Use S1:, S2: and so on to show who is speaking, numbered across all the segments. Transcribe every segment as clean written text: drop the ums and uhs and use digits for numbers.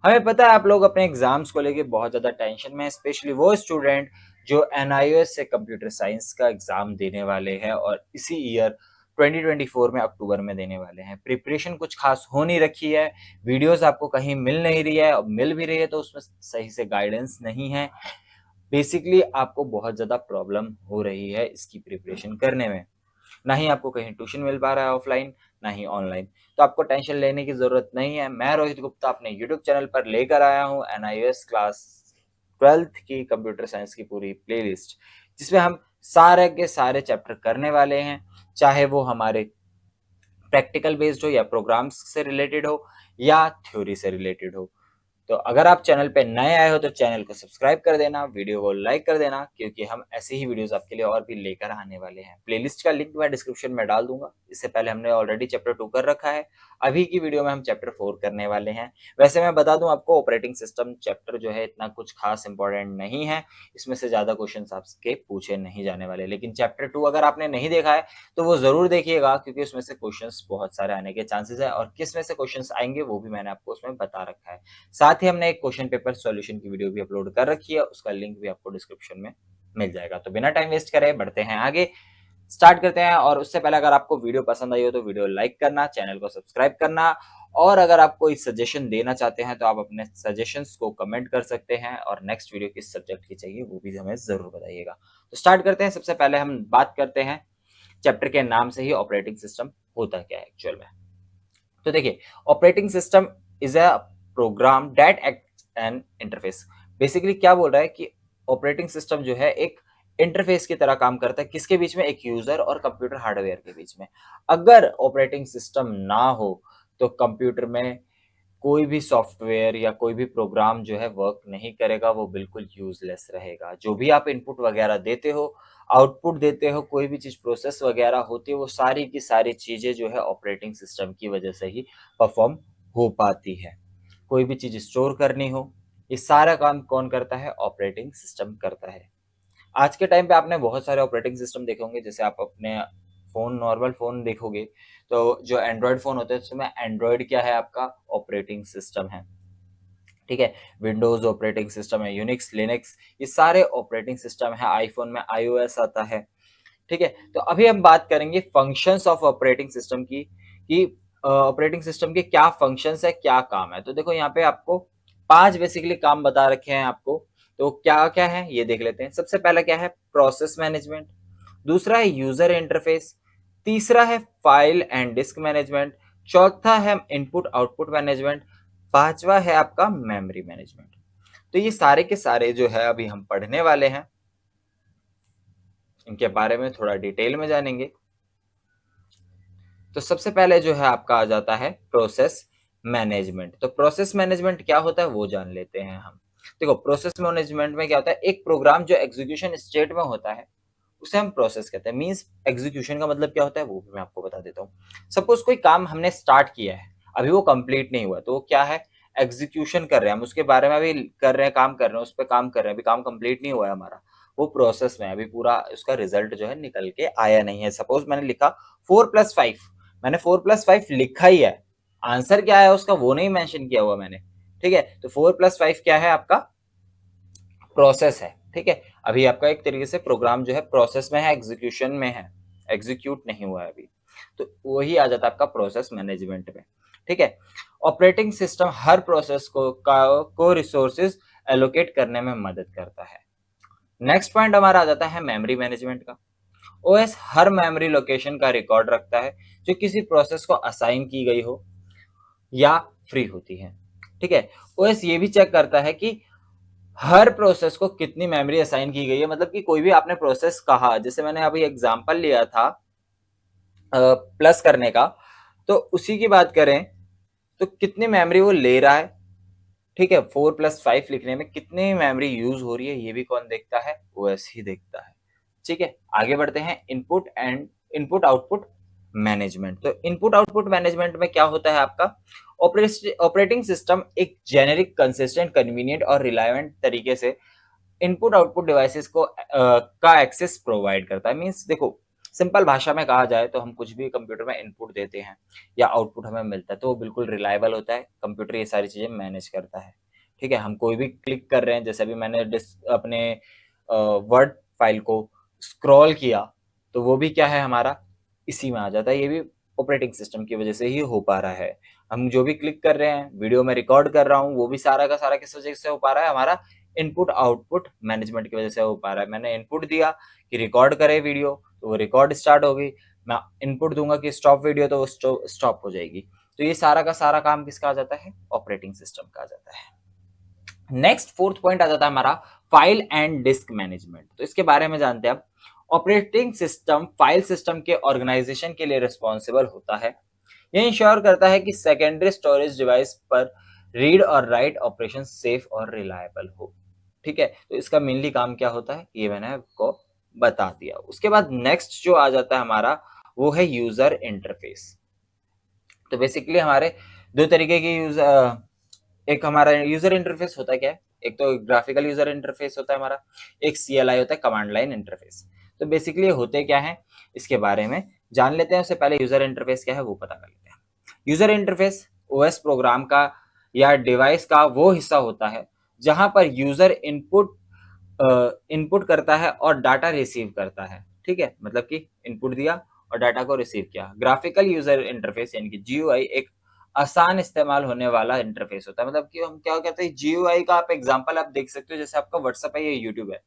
S1: हमें पता है आप लोग अपने एग्जाम्स को लेके बहुत ज्यादा टेंशन में, स्पेशली वो स्टूडेंट जो एनआईओएस से कंप्यूटर साइंस का एग्जाम देने वाले हैं और इसी ईयर 2024 में अक्टूबर में देने वाले हैं। प्रिपरेशन कुछ खास हो नहीं रखी है, वीडियोस आपको कहीं मिल नहीं रही है, और मिल भी रही है तो उसमें सही से गाइडेंस नहीं है। बेसिकली आपको बहुत ज्यादा प्रॉब्लम हो रही है इसकी प्रिपरेशन करने में। ना ही आपको कहीं ट्यूशन मिल पा रहा है ऑफलाइन, ना ही ऑनलाइन। तो आपको टेंशन लेने की जरूरत नहीं है। मैं रोहित गुप्ता अपने यूट्यूब चैनल पर लेकर आया हूँ एनआईएस क्लास 12th की कंप्यूटर साइंस की पूरी प्लेलिस्ट, जिसमें हम सारे के सारे चैप्टर करने वाले हैं, चाहे वो हमारे प्रैक्टिकल बेस्ड हो या प्रोग्राम्स से रिलेटेड हो या थ्योरी से रिलेटेड हो। तो अगर आप चैनल पे नए आए हो तो चैनल को सब्सक्राइब कर देना, वीडियो को लाइक कर देना, क्योंकि हम ऐसे ही वीडियोस आपके लिए और भी लेकर आने वाले हैं। प्लेलिस्ट का लिंक मैं डिस्क्रिप्शन में डाल दूंगा। इससे पहले हमने ऑलरेडी चैप्टर 2 कर रखा है, अभी की वीडियो में हम चैप्टर 4 करने वाले हैं। वैसे मैं बता दूं आपको, ऑपरेटिंग सिस्टम चैप्टर जो है इतना कुछ खास इंपॉर्टेंट नहीं है, इसमें से ज्यादा क्वेश्चन आपके पूछे नहीं जाने वाले। लेकिन चैप्टर 2 अगर आपने नहीं देखा है तो वो जरूर देखिएगा, क्योंकि उसमें से क्वेश्चंस बहुत सारे आने के चांसेस है, और किस में से क्वेश्चंस आएंगे वो भी मैंने आपको उसमें बता रखा है। साथ ही हमने एक क्वेश्चन पेपर सॉल्यूशन की वीडियो भी अपलोड कर रखी है, उसका लिंक भी आपको डिस्क्रिप्शन में मिल जाएगा। तो बिना टाइम वेस्ट करे बढ़ते हैं आगे, स्टार्ट करते हैं। और उससे पहले अगर आपको वीडियो पसंद आई हो तो वीडियो लाइक करना, चैनल को सब्सक्राइब करना, और अगर आप कोई सजेशन देना चाहते हैं तो आप अपने सजेशंस को कमेंट कर सकते हैं, और नेक्स्ट वीडियो किस सब्जेक्ट की चाहिए वो भी हमें जरूर बताइएगा। तो स्टार्ट करते हैं। सबसे पहले हम बात करते हैं चैप्टर के नाम से ही, ऑपरेटिंग सिस्टम होता क्या है एक्चुअल में। तो देखिए, operating system is a program that act an interface. Basically क्या बोल रहा है कि ऑपरेटिंग सिस्टम जो है एक इंटरफेस की तरह काम करता है, किसके बीच में, एक यूजर और कंप्यूटर हार्डवेयर के बीच में। अगर ऑपरेटिंग सिस्टम ना हो तो कंप्यूटर में कोई भी सॉफ्टवेयर या कोई भी प्रोग्राम जो है वर्क नहीं करेगा, वो बिल्कुल यूजलेस रहेगा। जो भी आप इनपुट वगैरह देते हो, आउटपुट देते हो, कोई भी चीज प्रोसेस वगैरह होती है, वो सारी की सारी चीजें जो है ऑपरेटिंग सिस्टम की वजह से ही परफॉर्म हो पाती है। कोई भी चीज स्टोर करनी हो, ये सारा काम कौन करता है, ऑपरेटिंग सिस्टम करता है। आज के टाइम पे आपने बहुत सारे ऑपरेटिंग सिस्टम देखे होंगे। जैसे आप अपने फोन, नॉर्मल फोन देखोगे तो जो एंड्रॉयड फोन होते हैं उसमें एंड्रॉयड क्या है, आपका ऑपरेटिंग सिस्टम है। ठीक है, विंडोज ऑपरेटिंग सिस्टम है, यूनिक्स, लिनक्स, ये सारे ऑपरेटिंग सिस्टम है। आईफोन में आईओएस आता है। ठीक है, तो अभी हम बात करेंगे फंक्शंस ऑफ ऑपरेटिंग सिस्टम की, कि ऑपरेटिंग सिस्टम के क्या फंक्शंस है, क्या काम है। तो देखो यहाँ पे आपको 5 बेसिकली काम बता रखे हैं आपको। तो क्या क्या है ये देख लेते हैं। सबसे पहला क्या है, प्रोसेस मैनेजमेंट। दूसरा है यूजर इंटरफेस। तीसरा है फाइल एंड डिस्क मैनेजमेंट। चौथा है इनपुट आउटपुट मैनेजमेंट। पांचवा है आपका मेमोरी मैनेजमेंट। तो ये सारे के सारे जो है अभी हम पढ़ने वाले हैं, इनके बारे में थोड़ा डिटेल में जानेंगे। तो सबसे पहले जो है आपका आ जाता है प्रोसेस मैनेजमेंट। तो प्रोसेस मैनेजमेंट क्या होता है वो जान लेते हैं हम। देखो, प्रोसेस मैनेजमेंट में क्या होता है, एक प्रोग्राम जो एग्जीक्यूशन स्टेट में होता है उसे हम प्रोसेस कहते हैं। मींस एग्जीक्यूशन का मतलब क्या होता है वो भी मैं आपको बता देता हूँ। सपोज कोई काम हमने स्टार्ट किया है, अभी वो कंप्लीट नहीं हुआ, तो वो क्या है, एग्जीक्यूशन कर रहे हैं हम उसके बारे में, अभी कर रहे हैं, काम कर रहे हैं, उस पर काम कर रहे हैं, अभी काम कंप्लीट नहीं हुआ है हमारा, वो प्रोसेस में, अभी पूरा उसका रिजल्ट जो है निकल के आया नहीं है। सपोज मैंने लिखा 4+5, मैंने 4+5 लिखा ही है, आंसर क्या है उसका वो नहीं मेंशन किया हुआ मैंने। ठीक है, तो 4+5 क्या है, आपका प्रोसेस है। ठीक है, अभी आपका एक तरीके से प्रोग्राम जो है प्रोसेस में है, एग्जीक्यूशन में है, एग्जीक्यूट नहीं हुआ है अभी। तो वही आ जाता है आपका प्रोसेस मैनेजमेंट में। ठीक है, ऑपरेटिंग सिस्टम हर प्रोसेस को रिसोर्सेज एलोकेट करने में मदद करता है। नेक्स्ट पॉइंट हमारा आ जाता है मेमोरी मैनेजमेंट का। ओएस हर मेमोरी लोकेशन का रिकॉर्ड रखता है जो किसी प्रोसेस को असाइन की गई हो या फ्री होती है। ठीक है, ओएस ये भी चेक करता है कि हर प्रोसेस को कितनी मेमोरी असाइन की गई है। मतलब कि कोई भी आपने प्रोसेस कहा, जैसे मैंने अभी एग्जांपल लिया था प्लस करने का, तो उसी की बात करें तो कितनी मेमोरी वो ले रहा है। ठीक है, 4+5 लिखने में कितनी मेमोरी यूज हो रही है ये भी कौन देखता है, ओएस ही देखता है। ठीक है, आगे बढ़ते हैं इनपुट आउटपुट मैनेजमेंट। तो इनपुट आउटपुट मैनेजमेंट में क्या होता है आपका, ऑपरेटिंग सिस्टम एक जेनेरिक, कंसिस्टेंट, कन्वीनियंट और रिलायबल तरीके से इनपुट आउटपुट डिवाइसेस को का एक्सेस प्रोवाइड करता है। मींस देखो, सिंपल भाषा में कहा जाए तो हम कुछ भी कंप्यूटर में इनपुट देते हैं या आउटपुट हमें मिलता है तो वो बिल्कुल रिलायबल होता है, कंप्यूटर ये सारी चीज़ें मैनेज करता है। ठीक है, हम कोई भी क्लिक कर रहे हैं, जैसे अभी मैंने अपने वर्ड फाइल को स्क्रॉल किया, तो वो भी क्या है हमारा, इसी में आ जाता है। ये भी ऑपरेटिंग सिस्टम की वजह से ही हो पा रहा है। हम जो भी क्लिक कर रहे हैं, वीडियो में रिकॉर्ड कर रहा हूँ, वो भी सारा का सारा किस वजह से हो पा रहा है, हमारा इनपुट आउटपुट मैनेजमेंट की वजह से हो पा रहा है। मैंने इनपुट दिया कि रिकॉर्ड करे वीडियो, तो वो रिकॉर्ड स्टार्ट हो गई। मैं इनपुट दूंगा कि स्टॉप वीडियो, तो वो स्टॉप हो जाएगी। तो ये सारा का सारा काम किसका आ जाता है, ऑपरेटिंग सिस्टम का आ जाता है। नेक्स्ट फोर्थ पॉइंट आ जाता है हमारा फाइल एंड डिस्क मैनेजमेंट। तो इसके बारे में जानते हैं अब। ऑपरेटिंग सिस्टम फाइल सिस्टम के ऑर्गेनाइजेशन के लिए रिस्पॉन्सिबल होता है। यह इंश्योर करता है कि सेकेंडरी स्टोरेज डिवाइस पर रीड और राइट ऑपरेशन सेफ और रिलायबल हो। ठीक है, तो इसका मेनली काम क्या होता है ये मैंने आपको बता दिया। उसके बाद नेक्स्ट जो आ जाता है हमारा, वो है यूजर इंटरफेस। तो बेसिकली हमारे दो तरीके के एक हमारा यूजर इंटरफेस होता है, क्या है, एक तो ग्राफिकल यूजर इंटरफेस होता है हमारा, एक CLI होता है, कमांड लाइन इंटरफेस। तो बेसिकली होते क्या है इसके बारे में जान लेते हैं। उससे पहले यूजर इंटरफेस क्या है वो पता कर लेते हैं। यूजर इंटरफेस OS प्रोग्राम का या डिवाइस का वो हिस्सा होता है जहां पर यूजर इनपुट करता है और डाटा रिसीव करता है। ठीक है, मतलब कि इनपुट दिया और डाटा को रिसीव किया। ग्राफिकल यूजर इंटरफेस यानी कि GUI एक आसान इस्तेमाल होने वाला इंटरफेस होता है। मतलब कि हम क्या कहते हैं, GUI का आप एग्जांपल आप देख सकते हो, जैसे आपका व्हाट्सएप है या यूट्यूब है।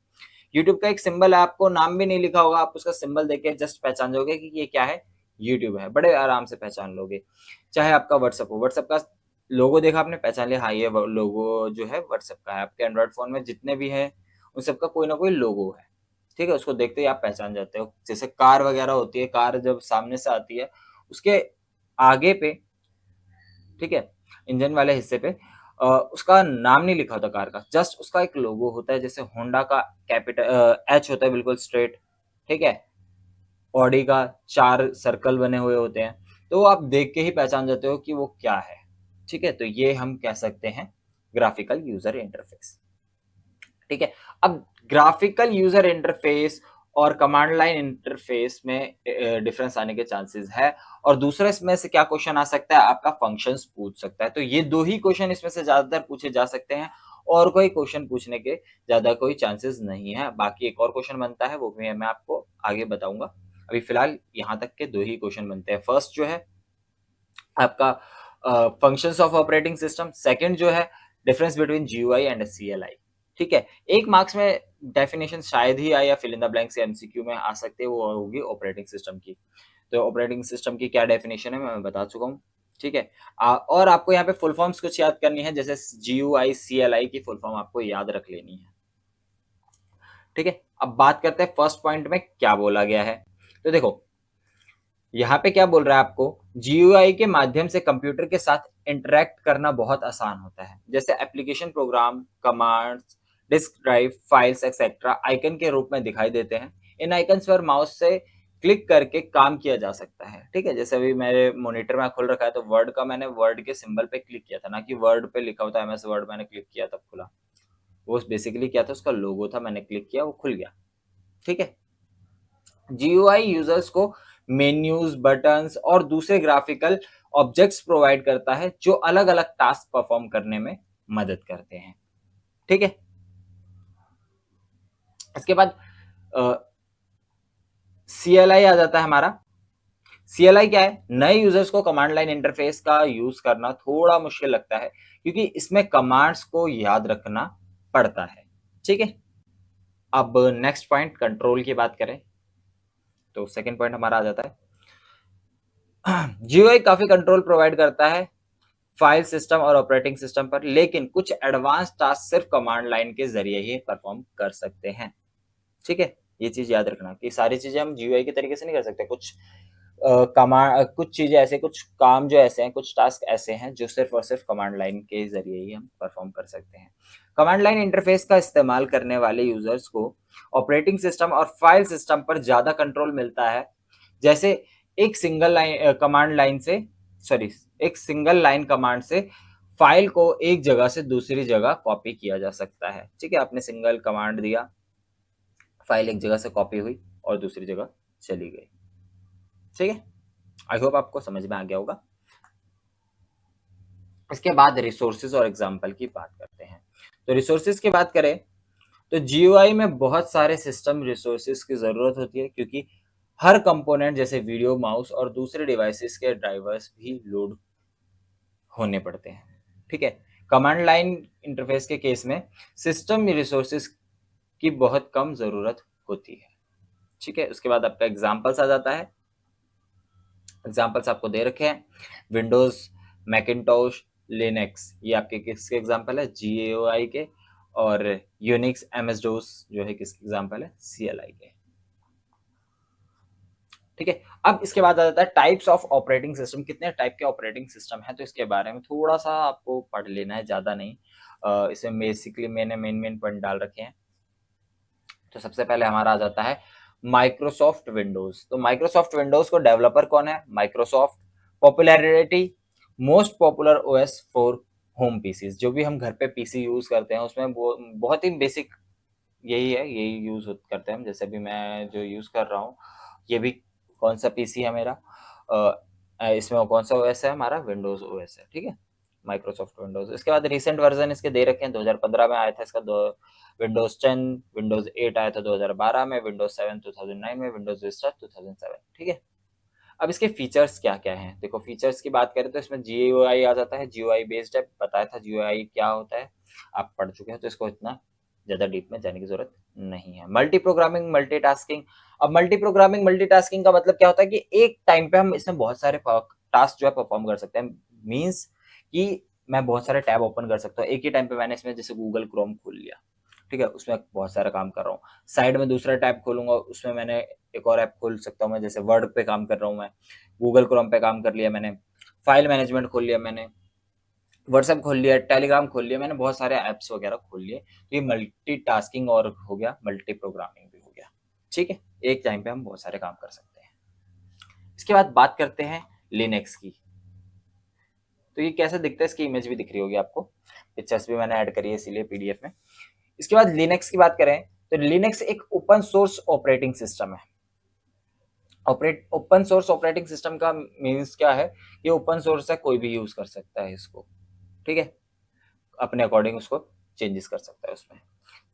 S1: यूट्यूब का एक सिंबल है, आपको नाम भी नहीं लिखा होगा, आप उसका सिंबल देख के जस्ट पहचान जाओगे कि ये क्या है, यूट्यूब है, बड़े आराम से पहचान लोगे। चाहे आपका व्हाट्सएप हो, व्हाट्सएप का लोगो देखा आपने, पहचान लिया, हाँ ये लोगो जो है व्हाट्सएप का है। आपके एंड्रॉइड फोन में जितने भी है उन सबका कोई ना कोई लोगो है। ठीक है, उसको देखते ही आप पहचान जाते हो। जैसे कार वगैरह होती है, कार जब सामने से आती है उसके आगे पे, ठीक है, इंजन वाले हिस्से पे उसका नाम नहीं लिखा होता कार का, जस्ट उसका एक लोगो होता है। जैसे होंडा का कैपिटल H होता है बिल्कुल स्ट्रेट, ठीक है, ऑडी का 4 सर्कल बने हुए होते हैं, तो आप देख के ही पहचान जाते हो कि वो क्या है। ठीक है, तो ये हम कह सकते हैं ग्राफिकल यूजर इंटरफेस। ठीक है, अब ग्राफिकल यूजर इंटरफेस और कमांड लाइन इंटरफेस में डिफरेंस आने के चांसेस है। और दूसरे इसमें से क्या क्वेश्चन आ सकता है, आपका फंक्शंस पूछ सकता है। तो ये दो ही क्वेश्चन इसमें से ज्यादातर पूछे जा सकते हैं, और कोई क्वेश्चन पूछने के ज्यादा कोई चांसेस नहीं है। बाकी एक और क्वेश्चन बनता है, वो भी मैं आपको आगे बताऊंगा। अभी फिलहाल यहाँ तक के दो ही क्वेश्चन बनते हैं। फर्स्ट जो है आपका functions of operating system, second जो है difference between GUI and CLI। ठीक है, एक मार्क्स में डेफिनेशन शायद ही आए या fill in the blanks MCQ में आ सकते हैं, वो होगी ऑपरेटिंग सिस्टम की। तो ऑपरेटिंग सिस्टम की क्या डेफिनेशन है मैं बता चुका हूँ। ठीक है, और आपको यहाँ पे फुल फॉर्म्स कुछ याद करनी है, जैसे GUI CLI की फुल फॉर्म आपको याद रख लेनी है। ठीक है, अब बात करते हैं फर्स्ट पॉइंट में क्या बोला गया है। तो देखो यहाँ पे क्या बोल रहा है आपको, GUI के माध्यम से कंप्यूटर के साथ इंटरेक्ट करना बहुत आसान होता है। जैसे application, program, commands, disk drive, files etcetera icon के रूप में दिखाई देते हैं। इन आइकन्स पर माउस से क्लिक करके काम किया जा सकता है। ठीक है, जैसे अभी मेरे मॉनिटर में खोल रखा है, तो वर्ड का मैंने वर्ड के सिंबल पे क्लिक किया था, ना कि वर्ड पे लिखा होता है MS वर्ड, मैंने क्लिक किया तब खुला। वो बेसिकली क्या था, उसका लोगो था, मैंने क्लिक किया वो खुल गया। ठीक है, GUI यूजर्स को मेन्यूज, बटन्स और दूसरे ग्राफिकल ऑब्जेक्ट्स प्रोवाइड करता है जो अलग अलग टास्क परफॉर्म करने में मदद करते हैं। ठीक है, इसके बाद CLI आ जाता है हमारा। CLI क्या है, नए यूजर्स को कमांड लाइन इंटरफेस का यूज करना थोड़ा मुश्किल लगता है, क्योंकि इसमें कमांड्स को याद रखना पड़ता है। ठीक है, अब नेक्स्ट पॉइंट कंट्रोल की बात करें, तो सेकंड पॉइंट हमारा आ जाता है GUI काफी कंट्रोल प्रोवाइड करता है फाइल सिस्टम और ऑपरेटिंग सिस्टम पर, लेकिन कुछ एडवांस टास्क सिर्फ कमांड लाइन के जरिए ही परफॉर्म कर सकते हैं। ठीक है, ये चीज याद रखना कि सारी चीजें हम GUI के तरीके से नहीं कर सकते। कुछ चीजें ऐसे, कुछ काम जो ऐसे हैं, कुछ टास्क ऐसे हैं जो सिर्फ और सिर्फ कमांड लाइन के जरिए ही हम परफॉर्म कर सकते हैं। कमांड लाइन इंटरफेस का इस्तेमाल करने वाले यूजर्स को ऑपरेटिंग सिस्टम और फाइल सिस्टम पर ज्यादा कंट्रोल मिलता है। जैसे एक सिंगल लाइन कमांड लाइन से सॉरी एक सिंगल लाइन कमांड से फाइल को एक जगह से दूसरी जगह कॉपी किया जा सकता है। ठीक है, आपने सिंगल कमांड दिया, फाइल एक जगह से कॉपी हुई और दूसरी जगह चली गई। ठीक है, आई होप आपको समझ में आ गया होगा। इसके बाद रिसोर्सेज और एग्जाम्पल की बात करते हैं। तो रिसोर्सेज की बात करें तो जीयूआई में बहुत सारे सिस्टम रिसोर्सेज की जरूरत होती है, क्योंकि हर कंपोनेंट जैसे वीडियो, माउस और दूसरे डिवाइसेस के ड्राइवर्स भी लोड होने पड़ते हैं। ठीक है, कमांड लाइन इंटरफेस के केस में सिस्टम रिसोर्सेज की बहुत कम जरूरत होती है। ठीक है, उसके बाद आपका एग्जाम्पल्स आ जाता है। एग्जाम्पल्स आपको दे रखे हैं, विंडोज, मैकिनटोश, लिनक्स, ये आपके किसके एग्जाम्पल है, जीएओआई के। और यूनिक्स, एमएस डोस जो है किसके एग्जाम्पल है, सीएलआई के। ठीक है, अब इसके बाद आ जाता है टाइप्स ऑफ ऑपरेटिंग सिस्टम। कितने टाइप के ऑपरेटिंग सिस्टम है, तो इसके बारे में थोड़ा सा आपको पढ़ लेना है, ज्यादा नहीं। इसमें बेसिकली मैंने मेन मेन पॉइंट डाल रखे हैं। तो सबसे पहले हमारा आ जाता है माइक्रोसॉफ्ट विंडोज। तो माइक्रोसॉफ्ट विंडोज को डेवलपर कौन है, Microsoft. Popularity, most popular OS for home PCs. जो भी हम घर पे पीसी यूज करते हैं उसमें बहुत ही बेसिक यही है, यही यूज करते हैं हम। जैसे भी मैं जो यूज कर रहा हूँ, ये भी कौन सा पीसी है मेरा, इसमें कौन सा ओएस है हमारा, विंडोज ओएस है। ठीक है, माइक्रोसॉफ्ट विंडोज। इसके बाद रिसेंट वर्जन इसके दे रखे हैं, 2015 में आया था इसका विंडोज 10, विंडोज 8 आया था 2012 में, विंडोज 7 2009 में, विंडोज विस्टा 2007। ठीक है, अब इसके फीचर्स क्या क्या हैं, देखो फीचर्स की बात करें तो इसमें जीयूआई आ जाता है। जीयूआई बेस्ड है, बताया था जीयूआई क्या होता है, आप पढ़ चुके हैं, तो इसको इतना ज्यादा डीप में जाने की जरूरत नहीं है। Multi programming, multitasking. अब मल्टी प्रोग्रामिंग, मल्टीटास्किंग का मतलब क्या होता है कि एक टाइम पे हम इसमें बहुत सारे टास्क जो है परफॉर्म कर सकते हैं। मींस कि मैं बहुत सारे टैब ओपन कर सकता हूँ एक ही टाइम पे। मैंने इसमें जैसे गूगल क्रोम खोल लिया, ठीक है, उसमें बहुत सारा काम कर रहा हूँ। साइड में दूसरा टैब खोलूंगा, उसमें मैंने एक और ऐप खोल सकता हूँ मैं, जैसे वर्ड पे काम कर रहा हूँ मैं, गूगल क्रोम पे काम कर लिया मैंने, फाइल मैनेजमेंट खोल लिया मैंने, व्हाट्सएप खोल लिया, टेलीग्राम खोल लिया मैंने, बहुत सारे ऐप्स वगैरह खोल लिए। तो ये मल्टीटास्किंग और हो गया, मल्टी प्रोग्रामिंग भी हो गया। ठीक है, एक टाइम पे हम बहुत सारे काम कर सकते हैं। इसके बाद बात करते हैं लिनक्स की। तो ये कैसे दिखता है, इसकी इमेज भी दिख रही होगी आपको, पिक्चर्स भी मैंने ऐड करी है इसीलिए पीडीएफ में। इसके बाद लिनक्स की बात करें तो लिनक्स एक ओपन सोर्स ऑपरेटिंग सिस्टम है। ओपन सोर्स ऑपरेटिंग सिस्टम का मीन्स क्या है, ये ओपन सोर्स है, कोई भी यूज कर सकता है इसको। ठीक है, अपने अकॉर्डिंग उसको चेंजेस कर सकता है उसमें।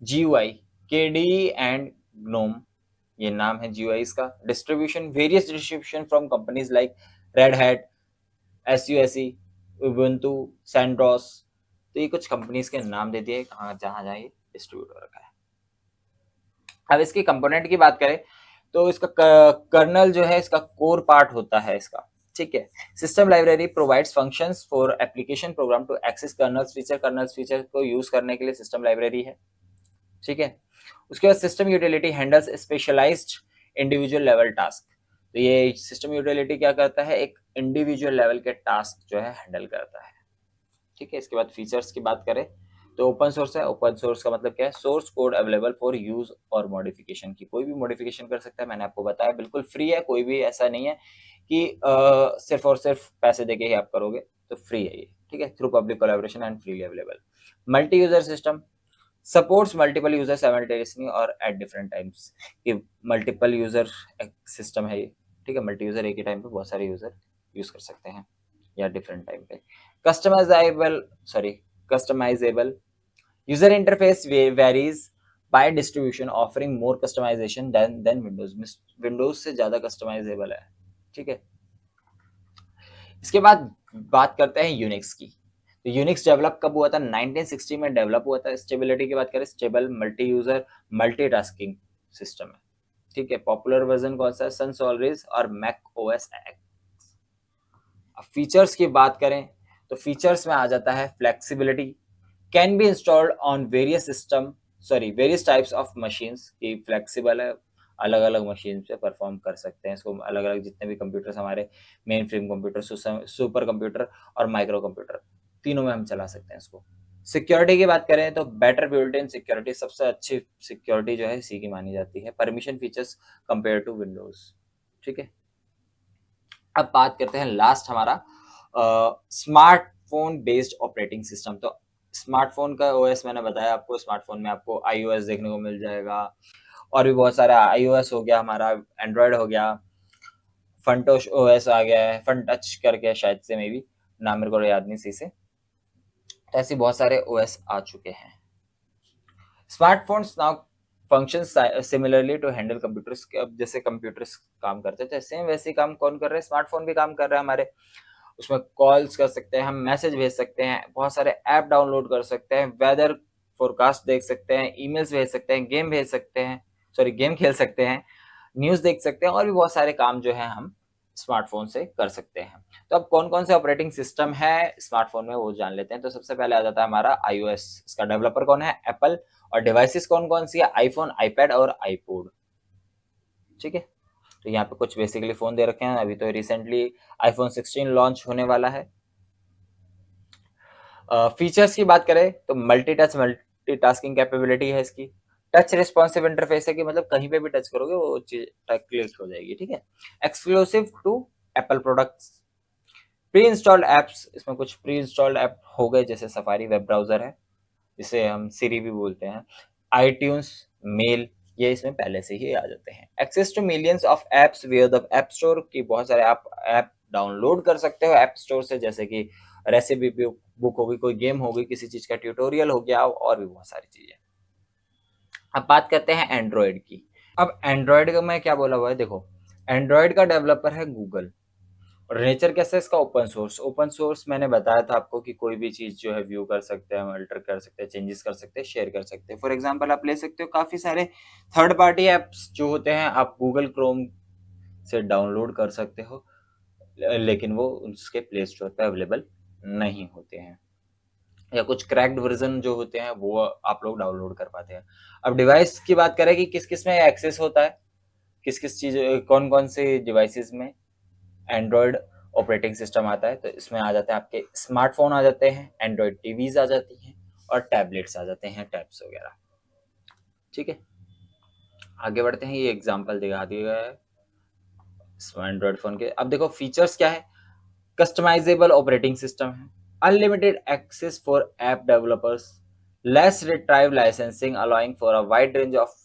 S1: जीयूआई, केडी एंड ग्नोम, ये नाम है जीयूआई इसका। Distribution, various distribution from companies like Red Hat, SUSE, Ubuntu, सैंड्रोस। तो ये कुछ कंपनीज के नाम दे दिए कहाँ जहां जहां ये डिस्ट्रीब्यूट हो रखा है। अब इसकी कंपोनेंट की बात करें तो इसका कर्नल जो है इसका कोर पार्ट होता है इसका। ठीक है, system library provides functions for application program to access kernels feature को यूज करने के लिए सिस्टम लाइब्रेरी है। ठीक है, उसके बाद system utility handles specialized individual level task. तो ये सिस्टम यूटिलिटी क्या करता है, एक इंडिविजुअल लेवल के टास्क जो है हैंडल करता है। ठीक है, इसके बाद फीचर्स की बात करें तो ओपन सोर्स है। ओपन सोर्स का मतलब क्या है, source code available for use और मॉडिफिकेशन की, कोई भी मॉडिफिकेशन कर सकता है। मैंने आपको बताया बिल्कुल फ्री है, कोई भी ऐसा नहीं है कि सिर्फ और सिर्फ पैसे देके ही आप करोगे, तो फ्री है ये। ठीक है, through public collaboration and freely available. Multi user system supports multiple user simultaneously और एट डिफरेंट टाइम्स। ये मल्टीपल यूजर सिस्टम है ये। ठीक है, मल्टी यूजर एक ही टाइम पे बहुत सारे यूजर यूज कर सकते हैं या डिफरेंट टाइम पे। Customizable, sorry, customizable user interface varies by distribution offering more customization than Windows. Windows से ज्यादा कस्टमाइजेबल है। ठीक है, इसके बाद बात करते हैं यूनिक्स की। तो यूनिक्स डेवलप कब हुआ था, 1960 में डेवलप हुआ था। स्टेबिलिटी की बात करें, stable multi user multitasking system है। ठीक है, पॉपुलर वर्जन कौन सा है, सन सोलरिस और मैक ओएस एक्स। अब फीचर्स की बात करें तो फीचर्स में आ जाता है flexibility, can be installed on various system, sorry various types of machines, की फ्लेक्सिबल है, अलग अलग मशीन पे परफॉर्म कर सकते हैं इसको। अलग अलग जितने भी कंप्यूटर्स हमारे, main frame computer, super computer और माइक्रो कंप्यूटर, तीनों में हम चला सकते हैं इसको। सिक्योरिटी की बात करें तो बेटर बिल्ट इन सिक्योरिटी, सबसे अच्छी सिक्योरिटी जो है सी की मानी जाती है। Permission features compare to Windows. ठीक है, अब बात करते हैं लास्ट हमारा स्मार्टफोन बेस्ड ऑपरेटिंग सिस्टम। तो स्मार्टफोन का ओएस मैंने बताया आपको, स्मार्टफोन में आपको आईओएस देखने को मिल जाएगा, और भी बहुत सारा, आईओएस हो गया हमारा, एंड्रॉयड हो गया, फंटोश ओएस आ गया है, फन टच करके शायद से, मे बी नाम मेरे को याद नहीं सही से। तो ऐसे बहुत सारे ओएस आ चुके हैं। Smartphones now function similarly to handle computers. अब जैसे कंप्यूटर्स काम करते थे सेम वैसे ही काम कौन कर रहे हैं, स्मार्टफोन भी काम कर रहा है हमारे। उसमें कॉल्स कर सकते हैं हम, मैसेज भेज सकते हैं, बहुत सारे ऐप डाउनलोड कर सकते हैं, वेदर फोरकास्ट देख सकते हैं, ईमेल्स भेज सकते हैं, गेम भेज सकते हैं, सॉरी गेम खेल सकते हैं, न्यूज देख सकते हैं, और भी बहुत सारे काम जो है हम स्मार्टफोन से कर सकते हैं। तो अब कौन कौन से ऑपरेटिंग सिस्टम है स्मार्टफोन में वो जान लेते हैं। तो सबसे पहले आ जाता है हमारा iOS। इसका डेवलपर कौन है, एप्पल। और डिवाइसेस कौन कौन सी है, आईफोन, आईपैड और आईपोड। ठीक है, तो यहाँ पे कुछ बेसिकली फोन दे रखे हैं। अभी तो रिसेंटली आईफोन 16 लॉन्च होने वाला है। फीचर्स की बात करें तो मल्टीटास्किंग कैपेबिलिटी है इसकी। टच रिस्पॉन्सिव इंटरफेस है कि मतलब कहीं पे भी टच करोगे वो चीज क्लिक हो जाएगी। ठीक है, exclusive to Apple products. Pre installed apps, इसमें कुछ प्री इंस्टॉल्ड ऐप हो गए जैसे सफारी वेब ब्राउजर है, जिसे हम सिरी भी बोलते हैं, आईट्यून्स, मेल, ये इसमें पहले से ही आ जाते हैं। Access to millions of apps via the app store की, बहुत सारे आप ऐप डाउनलोड कर सकते हो ऐप स्टोर से, जैसे कि रेसिपी बुक होगी, कोई गेम होगी, किसी चीज का ट्यूटोरियल हो गया, और भी बहुत सारी चीजें। अब बात करते हैं एंड्रॉयड की। अब एंड्रॉयड का मैं क्या बोला हुआ है, देखो एंड्रॉयड का डेवलपर है गूगल। और नेचर कैसा है इसका, ओपन सोर्स। ओपन सोर्स मैंने बताया था आपको कि कोई भी चीज जो है व्यू कर सकते हैं, अल्टर कर सकते हैं, चेंजेस कर सकते हैं, शेयर कर सकते हैं। फॉर एग्जांपल आप ले सकते हो काफी सारे थर्ड पार्टी एप्स जो होते हैं, आप गूगल क्रोम से डाउनलोड कर सकते हो, लेकिन वो उसके प्ले स्टोर पे अवेलेबल नहीं होते हैं, या कुछ क्रैक्ड वर्जन जो होते हैं वो आप लोग डाउनलोड कर पाते हैं। अब डिवाइस की बात करें कि किस किस में एक्सेस होता है, किस किस चीज, कौन कौन से डिवाइसेस में एंड्रॉयड ऑपरेटिंग सिस्टम आता है, तो इसमें आ जाते हैं आपके स्मार्टफोन आ जाते हैं, एंड्रॉयड टीवीज आ जाती हैं, और टैबलेट्स आ जाते हैं, टैब्स वगैरह। ठीक है, आगे बढ़ते हैं। ये एग्जांपल दिखा दिया गया है एंड्रॉयड फोन के। अब देखो फीचर्स क्या है, कस्टमाइजेबल ऑपरेटिंग सिस्टम है, unlimited access for app developers, less retrieve licensing allowing for a wide range of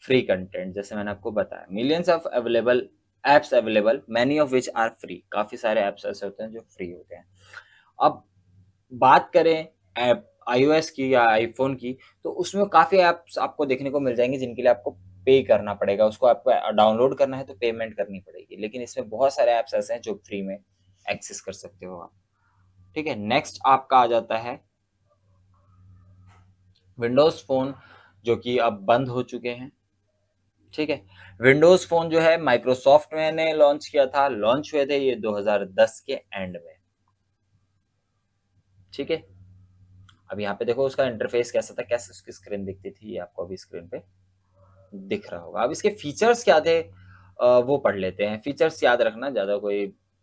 S1: free content, जैसे मैंने आपको बताया, millions of available apps available, many of which are free, काफी सारे एप्स ऐसे होते हैं जो फ्री होते हैं। अब बात करें ऐप iOS की या आईफोन की, तो उसमें काफी ऐप्स आपको देखने को मिल जाएंगे जिनके लिए आपको पे करना पड़ेगा, उसको आपको डाउनलोड करना है तो पेमेंट करनी पड़ेगी। लेकिन इसमें बहुत सारे ऐप्स ऐसे हैं जो फ्री में एक्सेस कर सकते हो आप। ठीक है, नेक्स्ट आपका आ जाता है विंडोज फोन, जो कि अब बंद हो चुके हैं। ठीक है, विंडोज फोन जो है माइक्रोसॉफ्ट ने लॉन्च किया था, लॉन्च हुए थे ये 2010 के एंड में। ठीक है, अब यहाँ पे देखो उसका इंटरफेस कैसा था, कैसे उसकी स्क्रीन दिखती थी, ये आपको अभी स्क्रीन पे दिख रहा होगा। अब इसके फीचर्स क्या थे वो पढ़ लेते हैं। फीचर्स याद रखना, ज्यादा कोई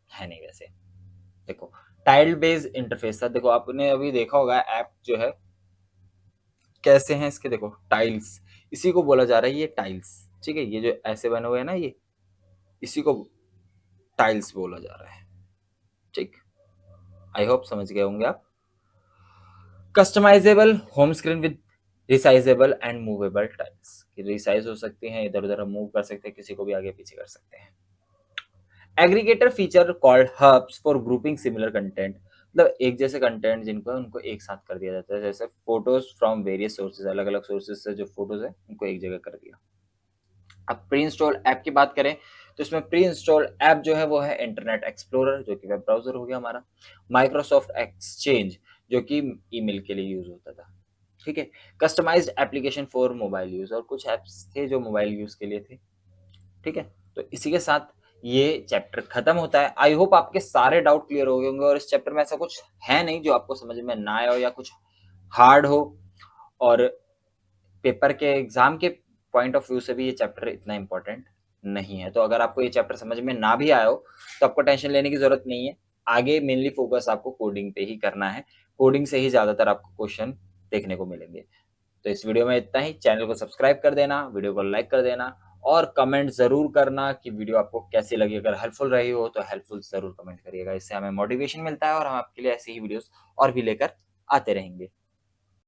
S1: है नहीं वैसे। देखो टाइल बेस्ड इंटरफेस था, देखो आपने अभी देखा होगा ऐप जो है कैसे हैं इसके, देखो टाइल्स, इसी को बोला जा रहा है ये टाइल्स। ठीक है, ये जो ऐसे बने हुए हैं ना, ये इसी को टाइल्स बोला जा रहा है। ठीक, आई होप समझ गए होंगे आप। Customizable home screen with resizable and movable tiles, resize हो सकती हैं, इधर उधर मूव कर सकते हैं, किसी को भी आगे पीछे कर सकते हैं। Aggregator feature called hubs for grouping similar content, मतलब एक जैसे कंटेंट जिनको है उनको एक साथ कर दिया जाता है, जैसे फोटोज फ्रॉम वेरियस सोर्सेज, अलग अलग सोर्सेज से जो फोटोज है उनको एक जगह कर दिया। अब प्री इंस्टॉल ऐप की बात करें तो इसमें प्री इंस्टॉल ऐप जो है वो है इंटरनेट एक्सप्लोरर, जो कि वेब ब्राउजर हो गया हमारा, माइक्रोसॉफ्ट एक्सचेंज जो कि ईमेल के लिए यूज होता था। ठीक है, customized application for mobile use, और कुछ ऐप्स थे जो मोबाइल यूज के लिए थे। ठीक है, तो इसी के साथ ये चैप्टर खत्म होता है। आई होप आपके सारे डाउट क्लियर हो गए होंगे, और इस चैप्टर में ऐसा कुछ है नहीं जो आपको समझ में ना आया हो या कुछ हार्ड हो, और पेपर के एग्जाम के पॉइंट ऑफ व्यू से भी ये चैप्टर इतना इंपॉर्टेंट नहीं है। तो अगर आपको ये चैप्टर समझ में ना भी आया हो तो आपको टेंशन लेने की जरूरत नहीं है। आगे मेनली फोकस आपको कोडिंग पे ही करना है, कोडिंग से ही ज्यादातर आपको क्वेश्चन देखने को मिलेंगे। तो इस वीडियो में इतना ही। चैनल को सब्सक्राइब कर देना, वीडियो को लाइक कर देना, और कमेंट जरूर करना कि वीडियो आपको कैसी लगी। अगर हेल्पफुल रही हो तो हेल्पफुल जरूर कमेंट करिएगा, इससे हमें मोटिवेशन मिलता है और हम आपके लिए ऐसी ही वीडियोस और भी लेकर आते रहेंगे।